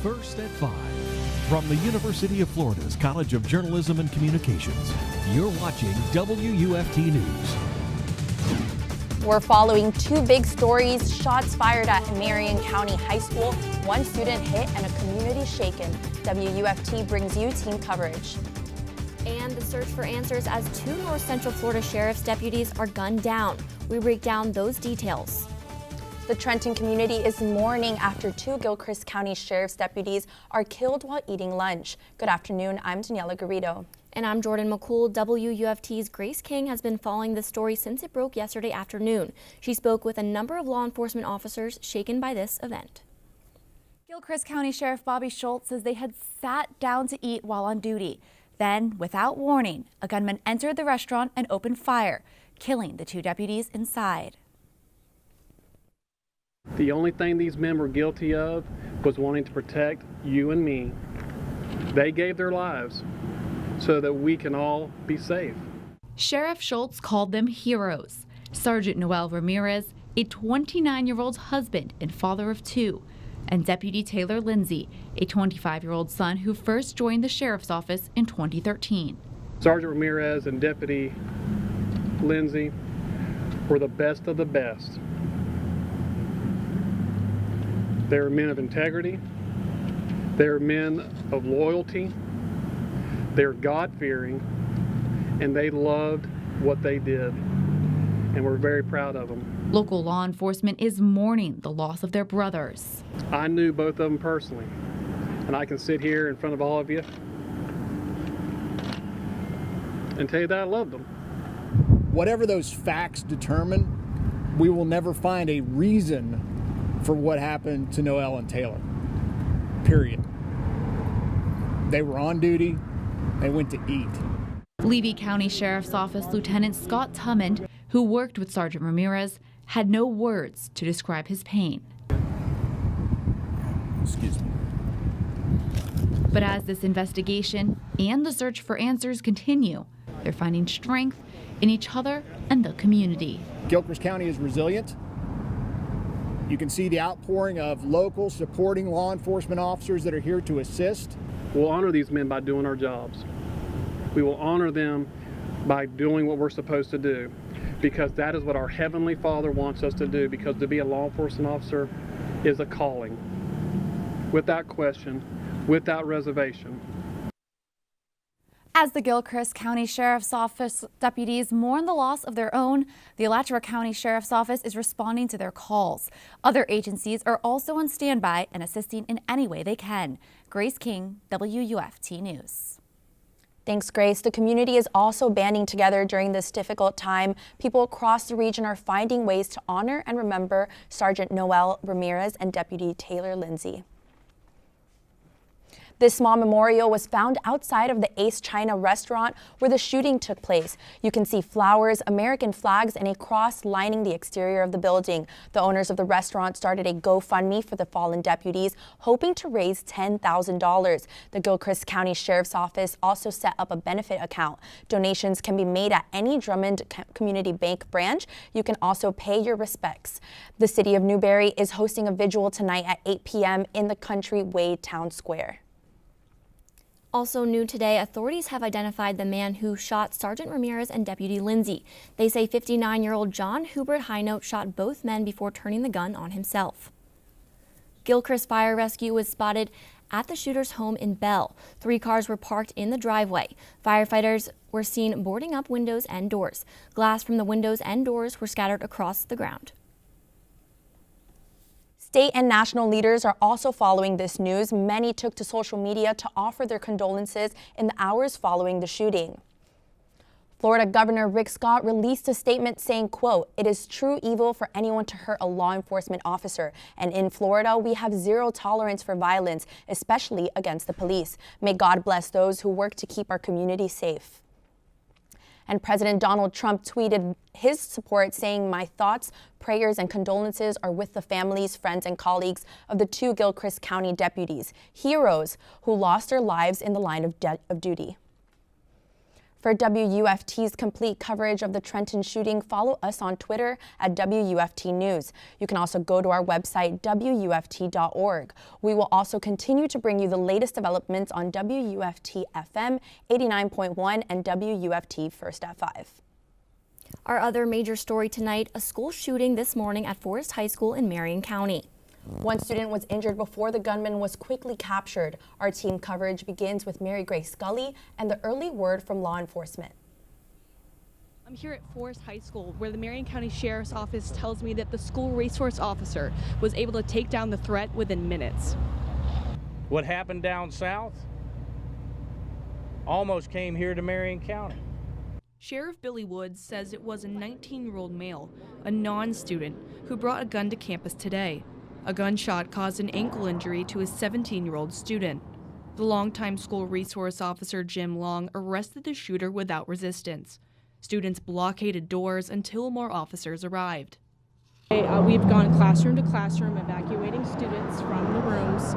First at 5. From the University of Florida's College of Journalism and Communications, you're watching WUFT News. We're following two big stories: shots fired at Marion County High School, one student hit, and a community shaken. WUFT brings you team coverage. And the search for answers as two North Central Florida Sheriff's deputies are gunned down. We break down those details. The Trenton community is mourning after two Gilchrist County Sheriff's deputies are killed while eating lunch. Good afternoon, I'm Daniela Garrido. And I'm Jordan McCool. WUFT's Grace King has been following this story since it broke yesterday afternoon. She spoke with a number of law enforcement officers shaken by this event. Gilchrist County Sheriff Bobby Schultz says they had sat down to eat while on duty. Then, without warning, a gunman entered the restaurant and opened fire, killing the two deputies inside. The only thing these men were guilty of was wanting to protect you and me. They gave their lives so that we can all be safe. Sheriff Schultz called them heroes. Sergeant Noel Ramirez, a 29-year-old husband and father of two, and Deputy Taylor Lindsay, a 25-year-old son who first joined the sheriff's office in 2013. Sergeant Ramirez and Deputy Lindsay were the best of the best. They were men of integrity. They were men of loyalty. They were God-fearing, and they loved what they did, and we're very proud of them. Local law enforcement is mourning the loss of their brothers. I knew both of them personally, and I can sit here in front of all of you and tell you that I loved them. Whatever those facts determine, we will never find a reason for what happened to Noel and Taylor, period. They were on duty, they went to eat. Levy County Sheriff's Office Lieutenant Scott Tummond, who worked with Sergeant Ramirez, had no words to describe his pain. Excuse me. But as this investigation and the search for answers continue, they're finding strength in each other and the community. Gilchrist County is resilient. You can see the outpouring of local supporting law enforcement officers that are here to assist. We'll honor these men by doing our jobs. We will honor them by doing what we're supposed to do, because that is what our Heavenly Father wants us to do, because to be a law enforcement officer is a calling. Without question, without reservation. As the Gilchrist County Sheriff's Office deputies mourn the loss of their own, the Alachua County Sheriff's Office is responding to their calls. Other agencies are also on standby and assisting in any way they can. Grace King, WUFT News. Thanks, Grace. The community is also banding together during this difficult time. People across the region are finding ways to honor and remember Sergeant Noel Ramirez and Deputy Taylor Lindsay. This small memorial was found outside of the Ace China restaurant where the shooting took place. You can see flowers, American flags, and a cross lining the exterior of the building. The owners of the restaurant started a GoFundMe for the fallen deputies, hoping to raise $10,000. The Gilchrist County Sheriff's Office also set up a benefit account. Donations can be made at any Drummond Community Bank branch. You can also pay your respects. The city of Newberry is hosting a vigil tonight at 8 p.m. in the Country Way Town Square. Also new today, authorities have identified the man who shot Sergeant Ramirez and Deputy Lindsay. They say 59-year-old John Hubert Highnote shot both men before turning the gun on himself. Gilchrist Fire Rescue was spotted at the shooter's home in Bell. 3 cars were parked in the driveway. Firefighters were seen boarding up windows and doors. Glass from the windows and doors were scattered across the ground. State and national leaders are also following this news. Many took to social media to offer their condolences in the hours following the shooting. Florida Governor Rick Scott released a statement saying, quote, "It is true evil for anyone to hurt a law enforcement officer. And in Florida, we have zero tolerance for violence, especially against the police. May God bless those who work to keep our community safe." And President Donald Trump tweeted his support, saying, "My thoughts, prayers, and condolences are with the families, friends, and colleagues of the 2 Gilchrist County deputies, heroes who lost their lives in the line of duty." For WUFT's complete coverage of the Trenton shooting, follow us on Twitter at WUFT News. You can also go to our website, WUFT.org. We will also continue to bring you the latest developments on WUFT FM 89.1 and WUFT First at 5. Our other major story tonight, a school shooting this morning at Forest High School in Marion County. One student was injured before the gunman was quickly captured. Our team coverage begins with Mary Grace Scully and the early word from law enforcement. I'm here at Forest High School, where the Marion County Sheriff's Office tells me that the school resource officer was able to take down the threat within minutes. What happened down south almost came here to Marion County. Sheriff Billy Woods says it was a 19-year-old male, a non-student, who brought a gun to campus today. A gunshot caused an ankle injury to a 17-year-old student. The longtime school resource officer Jim Long arrested the shooter without resistance. Students blockaded doors until more officers arrived. We've gone classroom to classroom, evacuating students from the rooms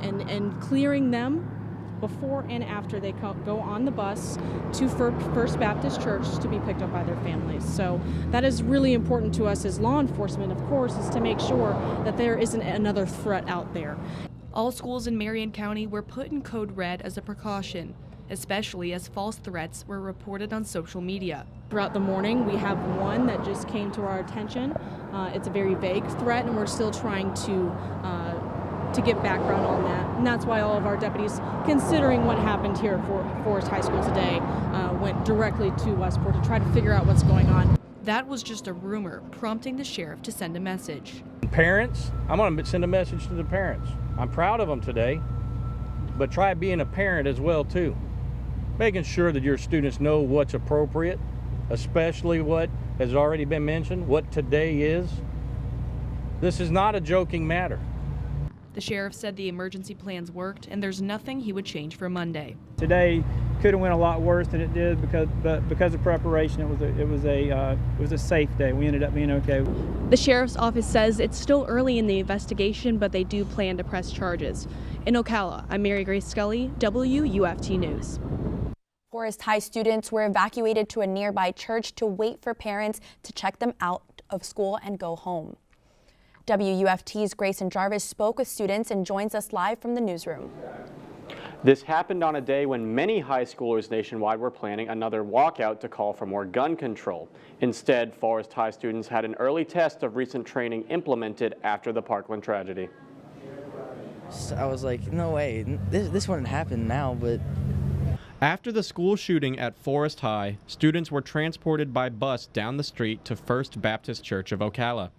and clearing them before and after they go on the bus to First Baptist Church to be picked up by their families. So that is really important to us as law enforcement, of course, is to make sure that there isn't another threat out there. All schools in Marion County were put in code red as a precaution, especially as false threats were reported on social media. Throughout the morning, we have one that just came to our attention. It's a very vague threat, and we're still trying to get background on that. And that's why all of our deputies, considering what happened here at Forest High School today, went directly to Westport to try to figure out what's going on. That was just a rumor, prompting the sheriff to send a message. Parents, I'm going to send a message to the parents. I'm proud of them today, but try being a parent as well too. Making sure that your students know what's appropriate, especially what has already been mentioned, what today is. This is not a joking matter. The sheriff said the emergency plans worked and there's nothing he would change for Monday. Today could have went a lot worse than it did because of preparation. It was a safe day. We ended up being okay. The sheriff's office says it's still early in the investigation, but they do plan to press charges. In Ocala, I'm Mary Grace Scully, WUFT News. Forest High students were evacuated to a nearby church to wait for parents to check them out of school and go home. WUFT's Grayson Jarvis spoke with students and joins us live from the newsroom. This happened on a day when many high schoolers nationwide were planning another walkout to call for more gun control. Instead, Forest High students had an early test of recent training implemented after the Parkland tragedy. I was like, no way, this wouldn't happen now, but... After the school shooting at Forest High, students were transported by bus down the street to First Baptist Church of Ocala.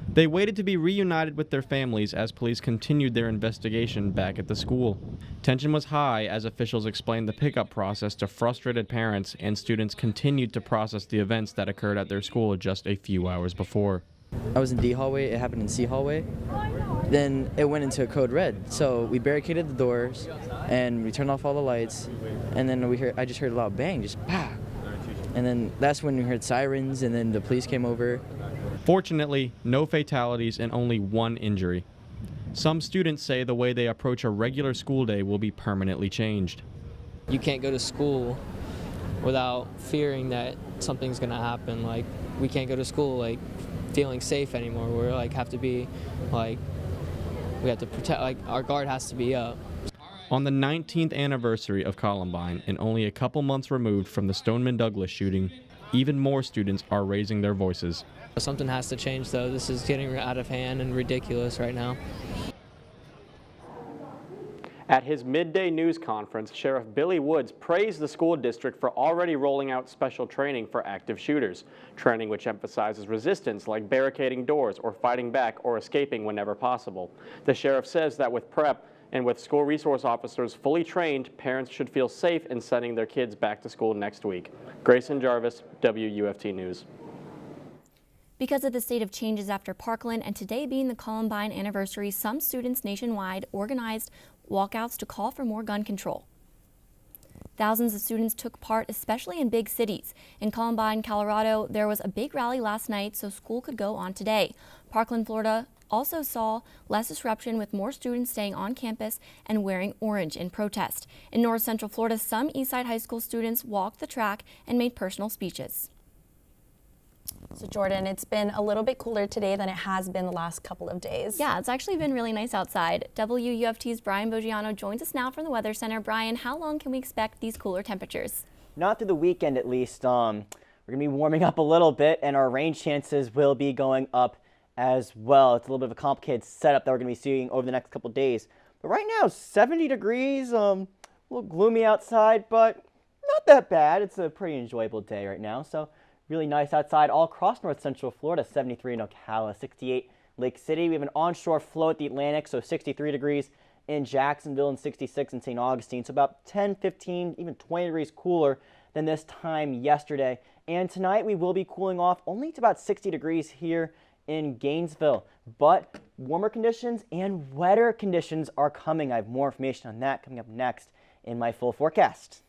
They waited to be reunited with their families as police continued their investigation back at the school. Tension was high as officials explained the pickup process to frustrated parents, and students continued to process the events that occurred at their school just a few hours before. I was in D hallway, it happened in C hallway. Then it went into a code red. So we barricaded the doors and we turned off all the lights, and then I just heard a loud bang, just pow. And then that's when we heard sirens, and then the police came over. Fortunately, no fatalities and only one injury. Some students say the way they approach a regular school day will be permanently changed. You can't go to school without fearing that something's going to happen. Like, we can't go to school like feeling safe anymore. We're like have to be like, we have to protect, like our guard has to be up. On the 19th anniversary of Columbine, and only a couple months removed from the Stoneman Douglas shooting, even more students are raising their voices. Something has to change, though. This is getting out of hand and ridiculous right now. At his midday news conference, Sheriff Billy Woods praised the school district for already rolling out special training for active shooters, training which emphasizes resistance like barricading doors or fighting back or escaping whenever possible. The sheriff says that with prep and with school resource officers fully trained, parents should feel safe in sending their kids back to school next week. Grayson Jarvis, WUFT News. Because of the state of changes after Parkland and today being the Columbine anniversary, some students nationwide organized walkouts to call for more gun control. Thousands of students took part, especially in big cities. In Columbine, Colorado, there was a big rally last night so school could go on today. Parkland, Florida also saw less disruption with more students staying on campus and wearing orange in protest. In North Central Florida, some Eastside High School students walked the track and made personal speeches. So Jordan, it's been a little bit cooler today than it has been the last couple of days. Yeah, it's actually been really nice outside. WUFT's Brian Bogiano joins us now from the Weather Center. Brian, how long can we expect these cooler temperatures? Not through the weekend, at least. We're going to be warming up a little bit, and our rain chances will be going up as well. It's a little bit of a complicated setup that we're going to be seeing over the next couple of days. But right now, 70 degrees, a little gloomy outside, but not that bad. It's a pretty enjoyable day right now. So really nice outside all across North Central Florida. 73 in Ocala, 68 Lake City. We have an onshore flow at the Atlantic, so 63 degrees in Jacksonville and 66 in St. Augustine. So about 10, 15, even 20 degrees cooler than this time yesterday. And tonight we will be cooling off only to about 60 degrees here in Gainesville. But warmer conditions and wetter conditions are coming. I have more information on that coming up next in my full forecast.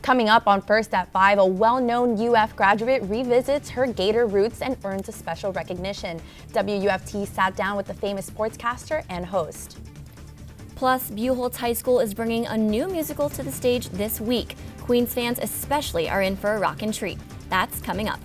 Coming up on First at 5, a well-known UF graduate revisits her Gator roots and earns a special recognition. WUFT sat down with the famous sportscaster and host. Plus, Buchholz High School is bringing a new musical to the stage this week. Queens fans especially are in for a rockin' treat. That's coming up.